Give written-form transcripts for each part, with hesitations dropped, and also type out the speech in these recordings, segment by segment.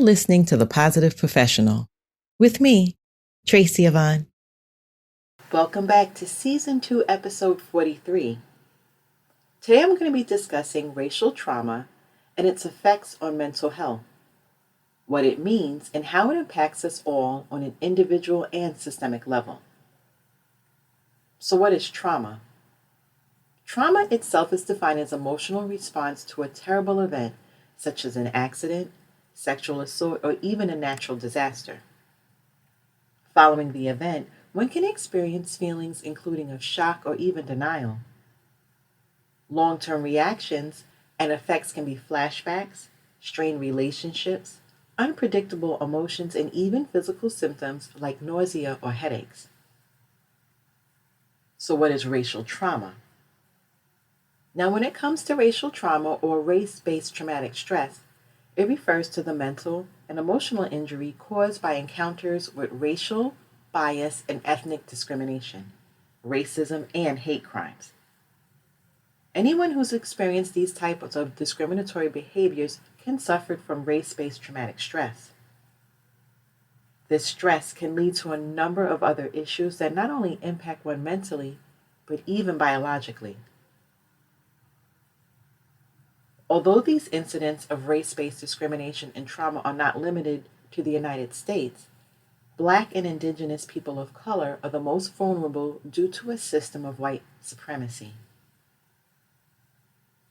You're listening to The Positive Professional with me, Tracy Yvonne. Welcome back to Season 2, Episode 43. Today I'm going to be discussing racial trauma and its effects on mental health, what it means, and how it impacts us all on an individual and systemic level. So what is trauma? Trauma itself is defined as emotional response to a terrible event, such as an accident, sexual assault, or even a natural disaster. Following the event, one can experience feelings including of shock or even denial. Long-term reactions and effects can be flashbacks, strained relationships, unpredictable emotions, and even physical symptoms like nausea or headaches. So what is racial trauma? Now, when it comes to racial trauma or race-based traumatic stress, it refers to the mental and emotional injury caused by encounters with racial, bias, and ethnic discrimination, racism, and hate crimes. Anyone who's experienced these types of discriminatory behaviors can suffer from race-based traumatic stress. This stress can lead to a number of other issues that not only impact one mentally, but even biologically. Although these incidents of race-based discrimination and trauma are not limited to the United States, Black and Indigenous people of color are the most vulnerable due to a system of white supremacy.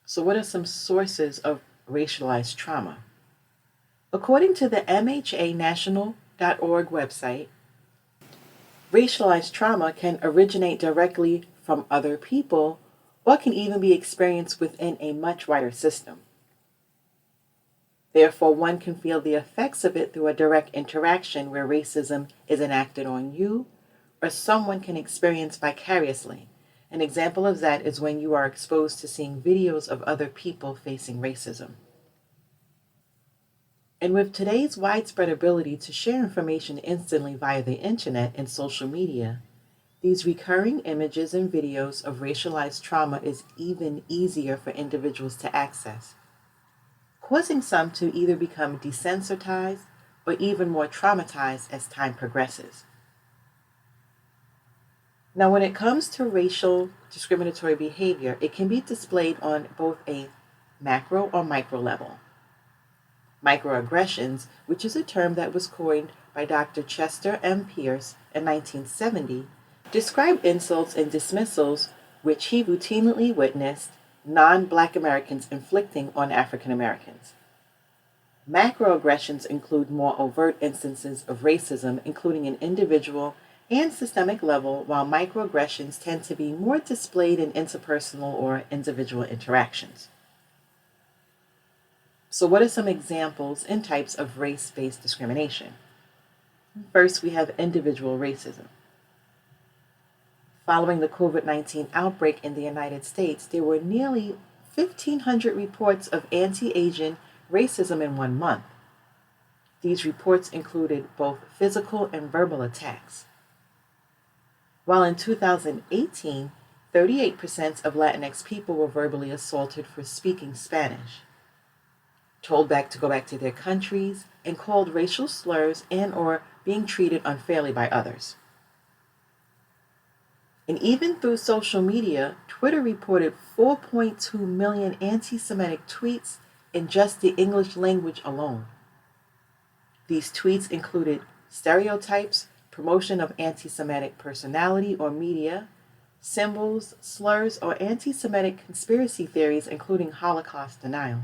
So what are some sources of racialized trauma? According to the MHAnational.org website, racialized trauma can originate directly from other people or can even be experienced within a much wider system. Therefore, one can feel the effects of it through a direct interaction where racism is enacted on you, or someone can experience vicariously. An example of that is when you are exposed to seeing videos of other people facing racism. And with today's widespread ability to share information instantly via the internet and social media, these recurring images and videos of racialized trauma is even easier for individuals to access, causing some to either become desensitized or even more traumatized as time progresses. Now, when it comes to racial discriminatory behavior, it can be displayed on both a macro or micro level. Microaggressions, which is a term that was coined by Dr. Chester M. Pierce in 1970, described insults and dismissals which he routinely witnessed non-Black Americans inflicting on African Americans. Macroaggressions include more overt instances of racism, including an individual and systemic level, while microaggressions tend to be more displayed in interpersonal or individual interactions. So what are some examples and types of race-based discrimination? First, we have individual racism. Following the COVID-19 outbreak in the United States, there were nearly 1,500 reports of anti-Asian racism in 1 month. These reports included both physical and verbal attacks. While in 2018, 38% of Latinx people were verbally assaulted for speaking Spanish, told to go back to their countries, and called racial slurs and or being treated unfairly by others. And even through social media, Twitter reported 4.2 million anti-Semitic tweets in just the English language alone. These tweets included stereotypes, promotion of anti-Semitic personality or media, symbols, slurs, or anti-Semitic conspiracy theories, including Holocaust denial.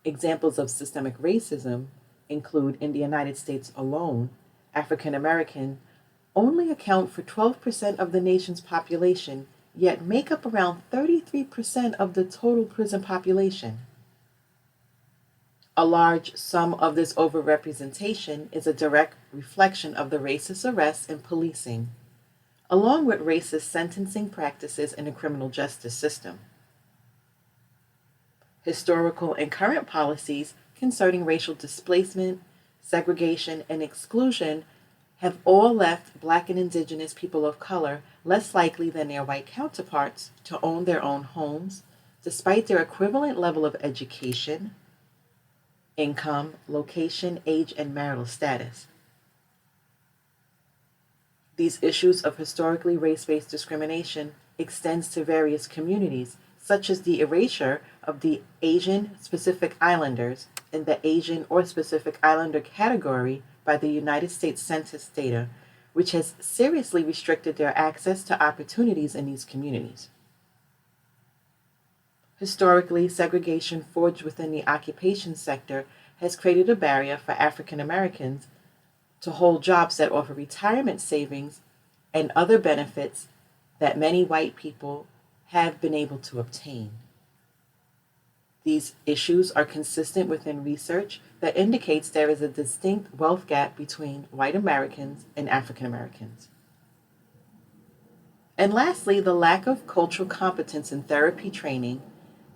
Examples of systemic racism include, in the United States alone, African American only account for 12% of the nation's population, yet make up around 33% of the total prison population. A large sum of this overrepresentation is a direct reflection of the racist arrests and policing, along with racist sentencing practices in the criminal justice system. Historical and current policies concerning racial displacement, segregation, and exclusion have all left Black and Indigenous people of color less likely than their white counterparts to own their own homes, despite their equivalent level of education, income, location, age, and marital status. These issues of historically race-based discrimination extends to various communities, such as the erasure of the Asian Pacific Islanders in the Asian or Pacific Islander category by the United States Census data, which has seriously restricted their access to opportunities in these communities. Historically, segregation forged within the occupation sector has created a barrier for African Americans to hold jobs that offer retirement savings and other benefits that many white people have been able to obtain. These issues are consistent within research that indicates there is a distinct wealth gap between white Americans and African Americans. And lastly, the lack of cultural competence in therapy training,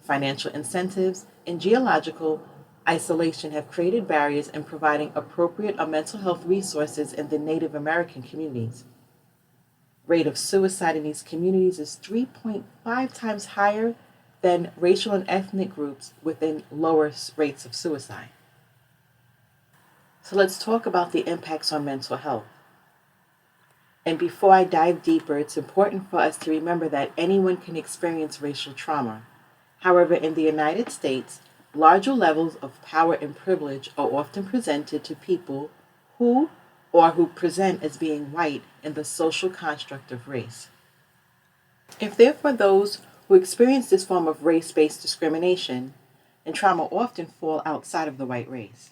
financial incentives, and geological isolation have created barriers in providing appropriate mental health resources in the Native American communities. Rate of suicide in these communities is 3.5 times higher than racial and ethnic groups within lower rates of suicide. So let's talk about the impacts on mental health. And before I dive deeper, it's important for us to remember that anyone can experience racial trauma. However, in the United States, larger levels of power and privilege are often presented to people who present as being white in the social construct of race. If therefore those who experience this form of race-based discrimination and trauma often fall outside of the white race.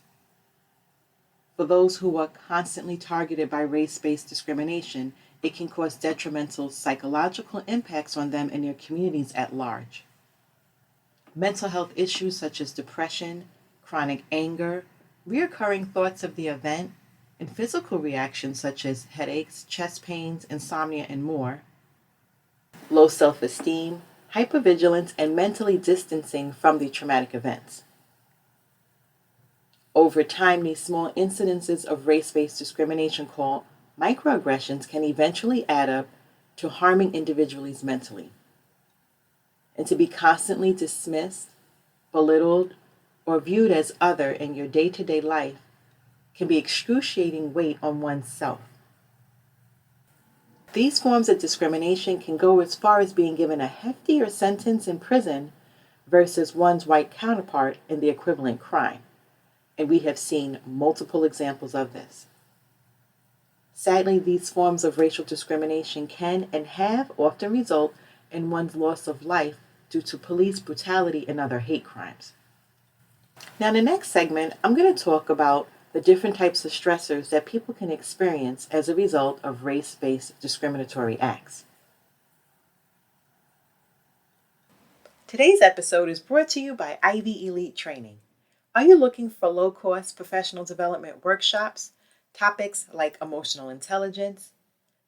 For those who are constantly targeted by race-based discrimination, it can cause detrimental psychological impacts on them and their communities at large. Mental health issues such as depression, chronic anger, recurring thoughts of the event, and physical reactions such as headaches, chest pains, insomnia, and more, low self-esteem, hypervigilance, and mentally distancing from the traumatic events. Over time, these small incidences of race-based discrimination called microaggressions can eventually add up to harming individuals mentally. And to be constantly dismissed, belittled, or viewed as other in your day-to-day life can be excruciating weight on oneself. These forms of discrimination can go as far as being given a heftier sentence in prison versus one's white counterpart in the equivalent crime. And we have seen multiple examples of this. Sadly, these forms of racial discrimination can and have often result in one's loss of life due to police brutality and other hate crimes. Now, in the next segment, I'm going to talk about the different types of stressors that people can experience as a result of race-based discriminatory acts. Today's episode is brought to you by Ivy Elite Training. Are you looking for low-cost professional development workshops, topics like emotional intelligence,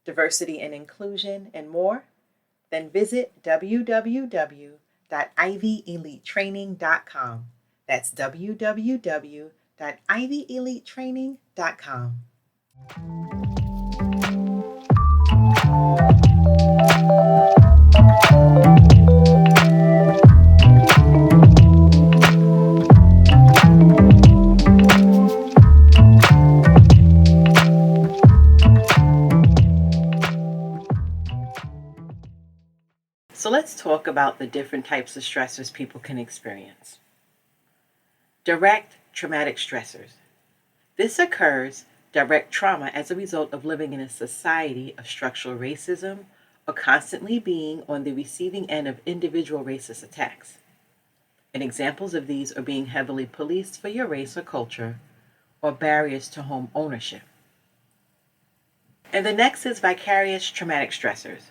diversity and inclusion, and more? Then visit www.ivyelitetraining.com. That's www.ivyelitetraining.com. So let's talk about the different types of stressors people can experience. Direct traumatic stressors. This occurs, direct trauma, as a result of living in a society of structural racism or constantly being on the receiving end of individual racist attacks. And examples of these are being heavily policed for your race or culture, or barriers to home ownership. And the next is vicarious traumatic stressors.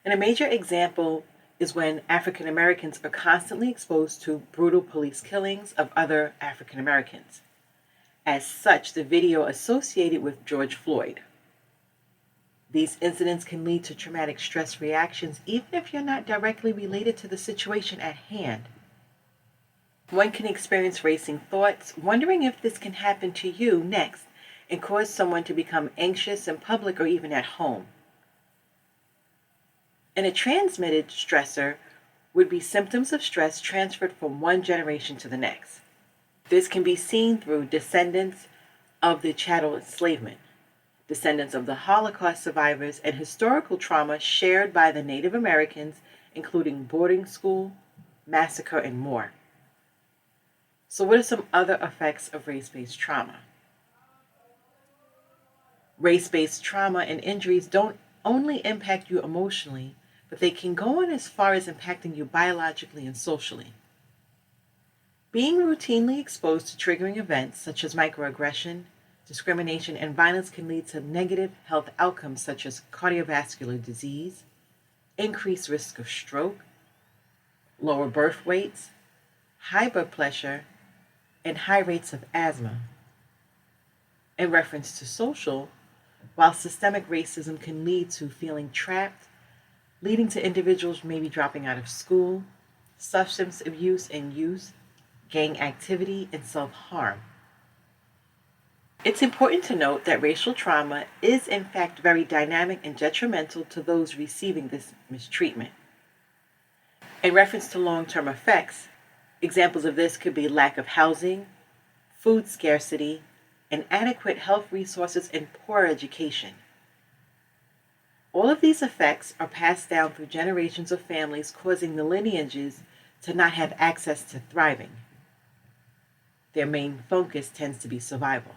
And a major example is when African Americans are constantly exposed to brutal police killings of other African Americans. As such, the video associated with George Floyd. These incidents can lead to traumatic stress reactions even if you're not directly related to the situation at hand. One can experience racing thoughts, wondering if this can happen to you next and cause someone to become anxious in public or even at home. And a transmitted stressor would be symptoms of stress transferred from one generation to the next. This can be seen through descendants of the chattel enslavement, descendants of the Holocaust survivors, and historical trauma shared by the Native Americans, including boarding school, massacre, and more. So what are some other effects of race-based trauma? Race-based trauma and injuries don't only impact you emotionally, but they can go on as far as impacting you biologically and socially. Being routinely exposed to triggering events such as microaggression, discrimination, and violence can lead to negative health outcomes such as cardiovascular disease, increased risk of stroke, lower birth weights, high blood pressure, and high rates of asthma. In reference to social, while systemic racism can lead to feeling trapped, leading to individuals maybe dropping out of school, substance abuse and use, gang activity, and self-harm. It's important to note that racial trauma is in fact very dynamic and detrimental to those receiving this mistreatment. In reference to long-term effects, examples of this could be lack of housing, food scarcity, inadequate health resources, and poor education. All of these effects are passed down through generations of families, causing the lineages to not have access to thriving. Their main focus tends to be survival.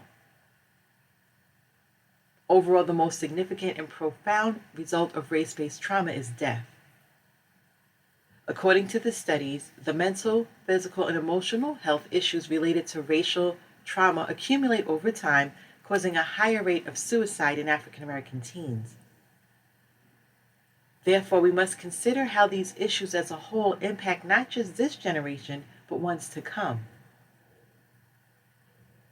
Overall, the most significant and profound result of race-based trauma is death. According to the studies, the mental, physical, and emotional health issues related to racial trauma accumulate over time, causing a higher rate of suicide in African American teens. Therefore, we must consider how these issues as a whole impact not just this generation, but ones to come.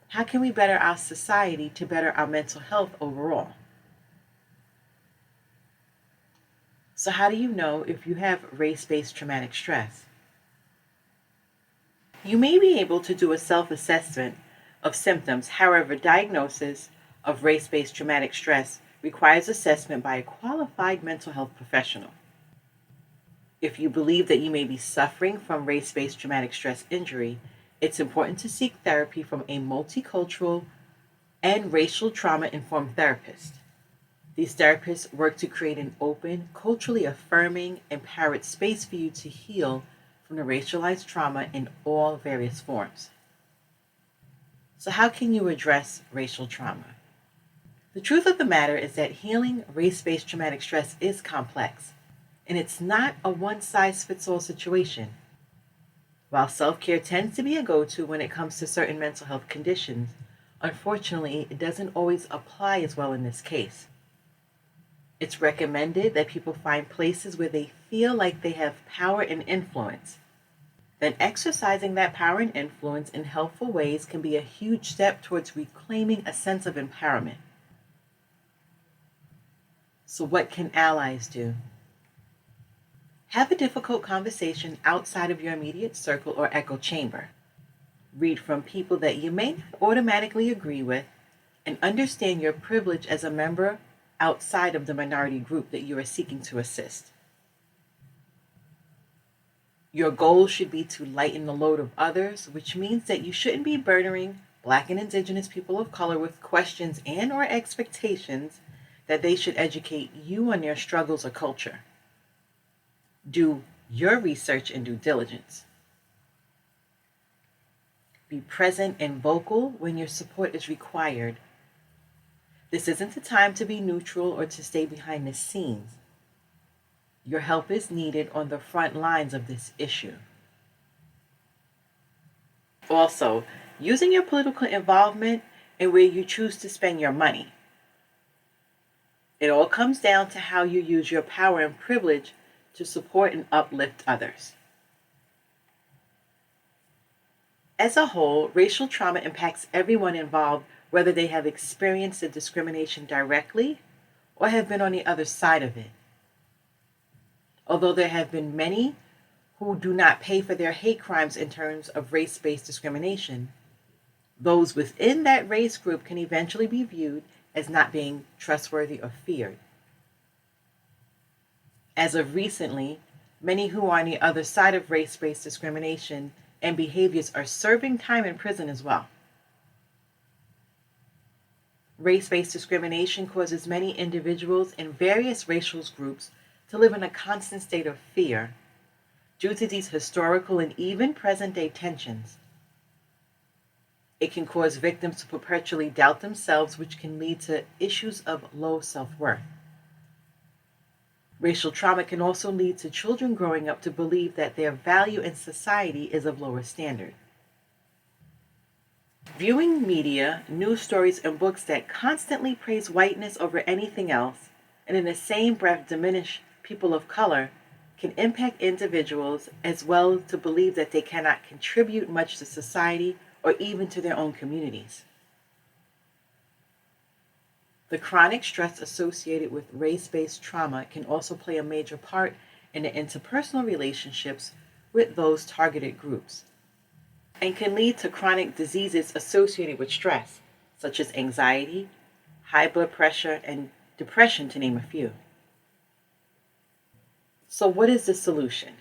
How can we better our society to better our mental health overall? So how do you know if you have race-based traumatic stress? You may be able to do a self-assessment of symptoms. However, diagnosis of race-based traumatic stress requires assessment by a qualified mental health professional. If you believe that you may be suffering from race-based traumatic stress injury, it's important to seek therapy from a multicultural and racial trauma-informed therapist. These therapists work to create an open, culturally affirming, empowered space for you to heal from the racialized trauma in all various forms. So how can you address racial trauma? The truth of the matter is that healing race-based traumatic stress is complex, and it's not a one-size-fits-all situation. While self-care tends to be a go-to when it comes to certain mental health conditions, unfortunately, it doesn't always apply as well in this case. It's recommended that people find places where they feel like they have power and influence. Then exercising that power and influence in helpful ways can be a huge step towards reclaiming a sense of empowerment. So what can allies do? Have a difficult conversation outside of your immediate circle or echo chamber. Read from people that you may not automatically agree with, and understand your privilege as a member outside of the minority group that you are seeking to assist. Your goal should be to lighten the load of others, which means that you shouldn't be burdening Black and Indigenous people of color with questions and or expectations that they should educate you on their struggles or culture. Do your research and due diligence. Be present and vocal when your support is required. This isn't the time to be neutral or to stay behind the scenes. Your help is needed on the front lines of this issue. Also, using your political involvement and where you choose to spend your money. It all comes down to how you use your power and privilege to support and uplift others. As a whole, racial trauma impacts everyone involved, whether they have experienced the discrimination directly or have been on the other side of it. Although there have been many who do not pay for their hate crimes in terms of race-based discrimination, those within that race group can eventually be viewed as not being trustworthy or feared. As of recently, many who are on the other side of race-based discrimination and behaviors are serving time in prison as well. Race-based discrimination causes many individuals in various racial groups to live in a constant state of fear due to these historical and even present-day tensions. It can cause victims to perpetually doubt themselves, which can lead to issues of low self-worth. Racial trauma can also lead to children growing up to believe that their value in society is of lower standard. Viewing media, news stories, and books that constantly praise whiteness over anything else, and in the same breath diminish people of color, can impact individuals as well to believe that they cannot contribute much to society or even to their own communities. The chronic stress associated with race-based trauma can also play a major part in the interpersonal relationships with those targeted groups, and can lead to chronic diseases associated with stress, such as anxiety, high blood pressure, and depression, to name a few. So what is the solution?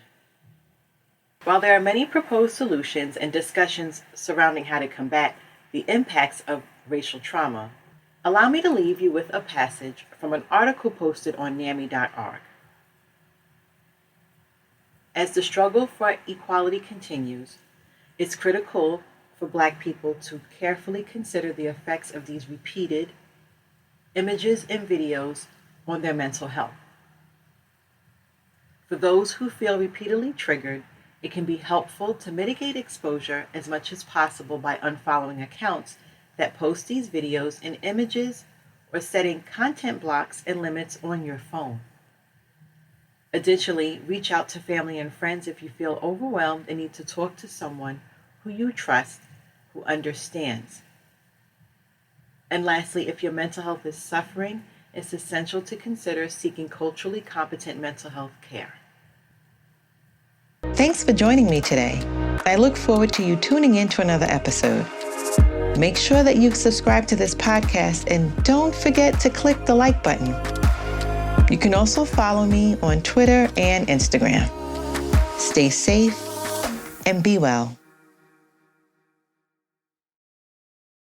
While there are many proposed solutions and discussions surrounding how to combat the impacts of racial trauma, allow me to leave you with a passage from an article posted on NAMI.org. As the struggle for equality continues, it's critical for Black people to carefully consider the effects of these repeated images and videos on their mental health. For those who feel repeatedly triggered, it can be helpful to mitigate exposure as much as possible by unfollowing accounts that post these videos and images or setting content blocks and limits on your phone. Additionally, reach out to family and friends if you feel overwhelmed and need to talk to someone who you trust, who understands. And lastly, if your mental health is suffering, it's essential to consider seeking culturally competent mental health care. Thanks for joining me today. I look forward to you tuning in to another episode. Make sure that you've subscribed to this podcast and don't forget to click the like button. You can also follow me on Twitter and Instagram. Stay safe and be well.